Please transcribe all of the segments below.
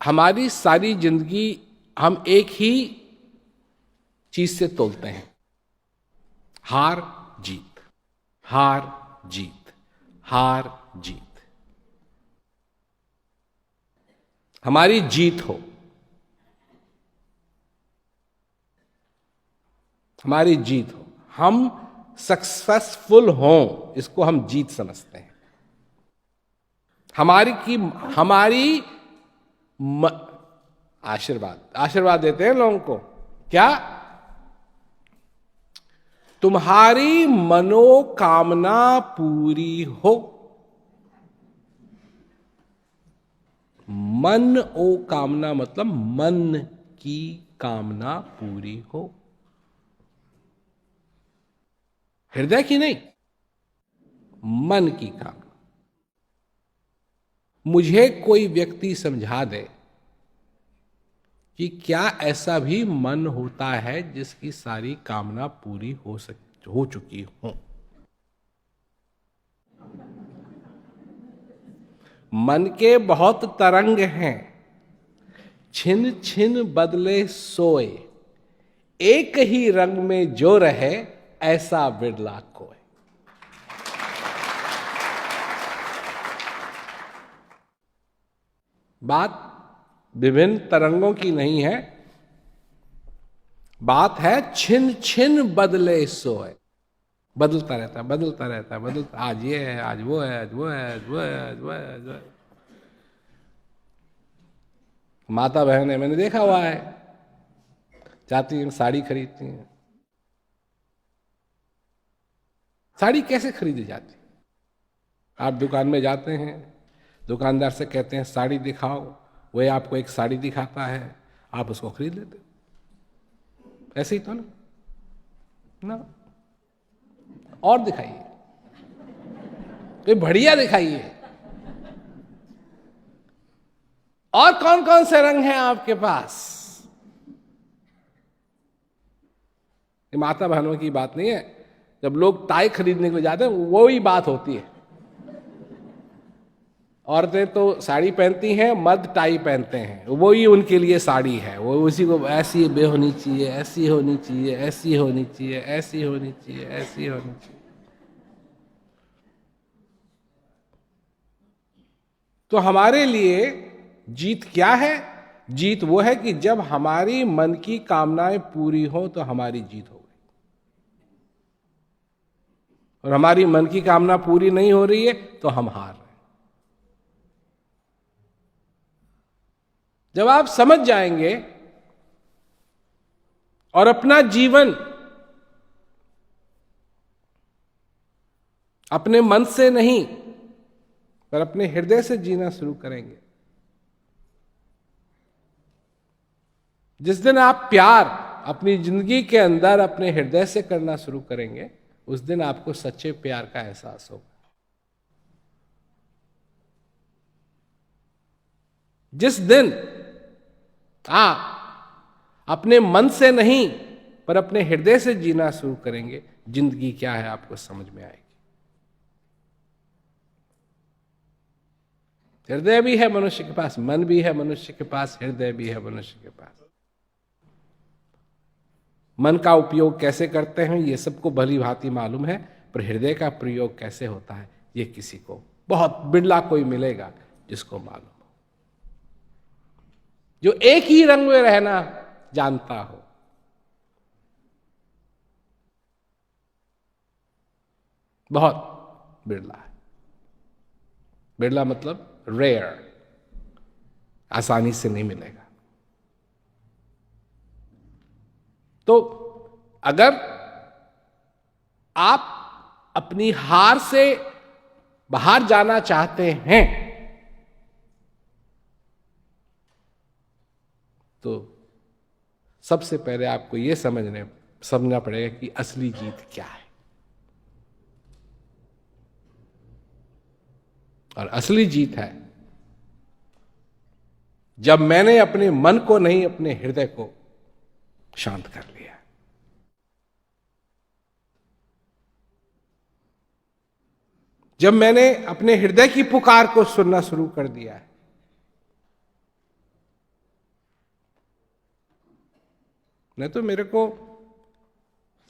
हमारी सारी जिंदगी हम एक ही चीज से तोलते हैं, हार जीत, हार जीत, हार जीत। हमारी जीत हो, हमारी जीत हो, हम सक्सेसफुल हों, इसको हम जीत समझते हैं। हमारी आशीर्वाद आशीर्वाद देते हैं लोगों को, क्या? तुम्हारी मनोकामना पूरी हो। मन ओ कामना मतलब मन की कामना पूरी हो, हृदय की नहीं, मन की कामना। मुझे कोई व्यक्ति समझा दे कि क्या ऐसा भी मन होता है जिसकी सारी कामना पूरी हो चुकी हो। मन के बहुत तरंग हैं, छिन छिन बदले सोए, एक ही रंग में जो रहे ऐसा बिरला कोई। बात विभिन्न तरंगों की नहीं है, बात है छिन छिन बदले सोए। बदलता रहता है, बदलता रहता है, बदलता, आज ये है, आज वो है, आज वो है, आज वो है, आज वो है, आज वो है। माता बहन है, मैंने देखा हुआ है, जाती हैं साड़ी खरीदती हैं। साड़ी कैसे खरीदी जाती? आप दुकान में जाते हैं, दुकानदार से कहते हैं साड़ी दिखाओ, वह आपको एक साड़ी दिखाता है, आप उसको खरीद लेते। ऐसे ही तो ना? और दिखाइए, कोई बढ़िया दिखाइए। और कौन कौन से रंग हैं आपके पास? ये माता बहनों की बात नहीं है। जब लोग टाई खरीदने के लिए जाते हैं, वो ही बात होती है। औरतें तो साड़ी पहनती हैं, मर्द टाई पहनते हैं, वो ही उनके लिए साड़ी है। वो उसी को ऐसी बे होनी चाहिए, ऐसी होनी चाहिए, ऐसी होनी चाहिए, ऐसी होनी चाहिए, ऐसी होनी चाहिए। तो हमारे लिए जीत क्या है? जीत वो है कि जब हमारी मन की कामनाएं पूरी हो तो हमारी जीत हो गई। और हमारी मन की कामना पूरी नहीं हो रही है तो हम हार रहे हैं। जब आप समझ जाएंगे और अपना जीवन अपने मन से नहीं पर अपने हृदय से जीना शुरू करेंगे, जिस दिन आप प्यार अपनी जिंदगी के अंदर अपने हृदय से करना शुरू करेंगे, उस दिन आपको सच्चे प्यार का एहसास होगा। जिस दिन आप अपने मन से नहीं पर अपने हृदय से जीना शुरू करेंगे, जिंदगी क्या है आपको समझ में आएगी। हृदय भी है मनुष्य के पास, मन भी है मनुष्य के पास, हृदय भी है मनुष्य के पास। मन का उपयोग कैसे करते हैं ये सबको भली भांति मालूम है, पर हृदय का प्रयोग कैसे होता है ये किसी को, बहुत बिरला कोई मिलेगा जिसको मालूम हो, जो एक ही रंग में रहना जानता हो। बहुत बिरला है। बिरला मतलब रेयर, आसानी से नहीं मिलेगा। तो अगर आप अपनी हार से बाहर जाना चाहते हैं तो सबसे पहले आपको यह समझना पड़ेगा कि असली जीत क्या है। और असली जीत है जब मैंने अपने मन को नहीं, अपने हृदय को शांत कर लिया। जब मैंने अपने हृदय की पुकार को सुनना शुरू कर दिया है, नहीं तो मेरे को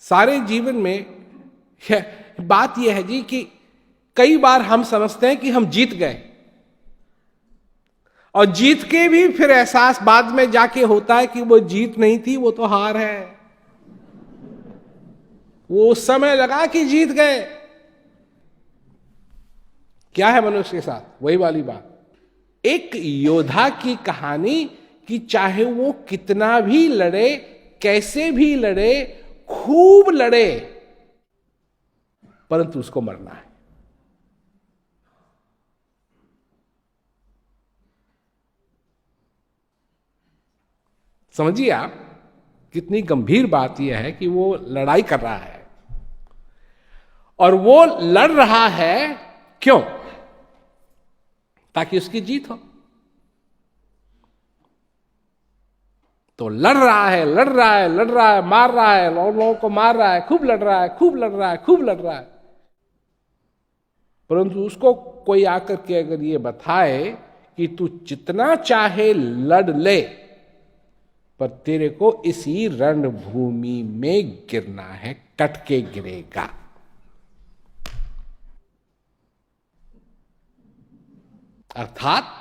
सारे जीवन में बात यह है जी कि कई बार हम समझते हैं कि हम जीत गए, और जीत के भी फिर एहसास बाद में जाके होता है कि वो जीत नहीं थी, वो तो हार है। वो उस समय लगा कि जीत गए। क्या है मनुष्य के साथ? वही वाली बात, एक योद्धा की कहानी कि चाहे वो कितना भी लड़े, कैसे भी लड़े, खूब लड़े, परंतु उसको मरना है। समझिए आप कितनी गंभीर बात यह है कि वो लड़ाई कर रहा है, और वो लड़ रहा है क्यों? ताकि उसकी जीत हो। तो लड़ रहा है, लड़ रहा है, लड़ रहा है, मार रहा है, लोगों को मार रहा है, खूब लड़ रहा है, खूब लड़ रहा है, खूब लड़ रहा है, परंतु उसको कोई आकर के अगर ये बताए कि तू जितना चाहे लड़ ले, पर तेरे को इसी रणभूमि में गिरना है, कट के गिरेगा। अर्थात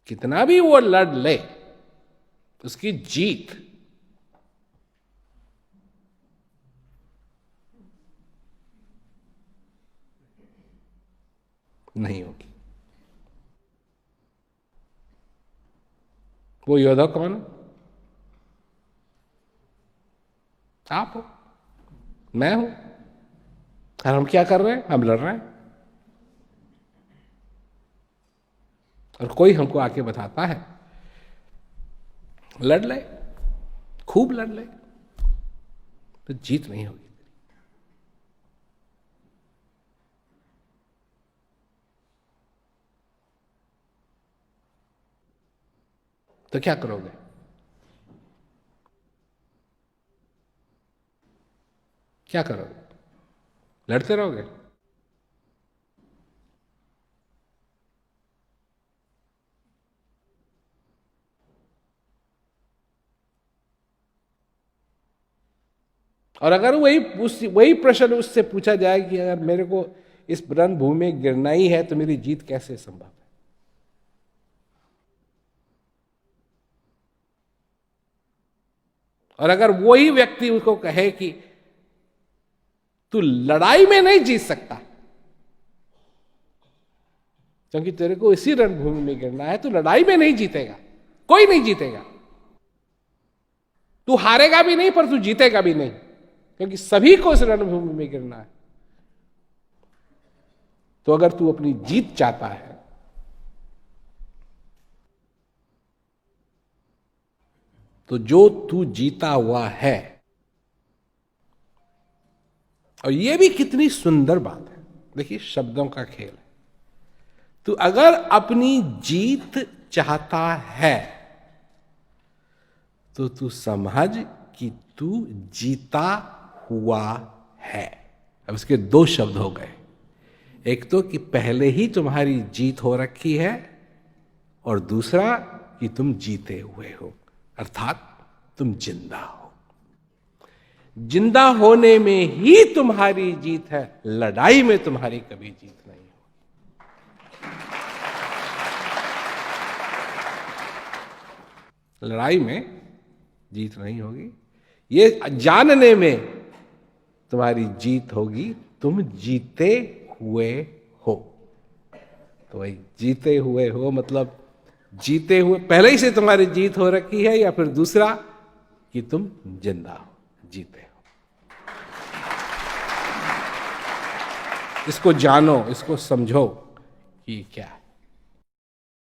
कितना भी वो लड़ ले, उसकी जीत नहीं होगी। वो योद्धा कौन है? आप हो, मैं हूं। और हम क्या कर रहे हैं? हम लड़ रहे हैं। और कोई हमको आके बताता है लड़ ले, खूब लड़ ले, तो जीत नहीं होगी। तो क्या करोगे? क्या करोगे? लड़ते रहोगे? और अगर वही प्रश्न उससे पूछा जाए कि अगर मेरे को इस रणभूमि में गिरना ही है तो मेरी जीत कैसे संभव है? और अगर वही व्यक्ति उसको कहे कि तू लड़ाई में नहीं जीत सकता, क्योंकि तेरे को इसी रणभूमि में गिरना है, तो लड़ाई में नहीं जीतेगा, कोई नहीं जीतेगा। तू हारेगा भी नहीं, पर तू जीतेगा भी नहीं, क्योंकि सभी को इस रणभूमि में गिरना है। तो अगर तू अपनी जीत चाहता है, तो जो तू जीता हुआ है, और यह भी कितनी सुंदर बात है, देखिए शब्दों का खेल है। तू अगर अपनी जीत चाहता है तो तू समझ कि तू जीता हुआ है। अब इसके दो शब्द हो गए, एक तो कि पहले ही तुम्हारी जीत हो रखी है, और दूसरा कि तुम जीते हुए हो, अर्थात तुम जिंदा हो। जिंदा loने में ही तुम्हारी जीत है, लड़ाई में तुम्हारी कभी जीत नहीं हो। लड़ाई में जीत नहीं होगी, ये जानने में तुम्हारी जीत होगी, तुम जीते हुए हो। तो वही जीते हुए हो मतलब जीते हुए, पहले ही से तुम्हारी जीत हो रखी है, या फिर दूसरा कि तुम जिंदा हो, जीते हो। इसको जानो, इसको समझो कि क्या है।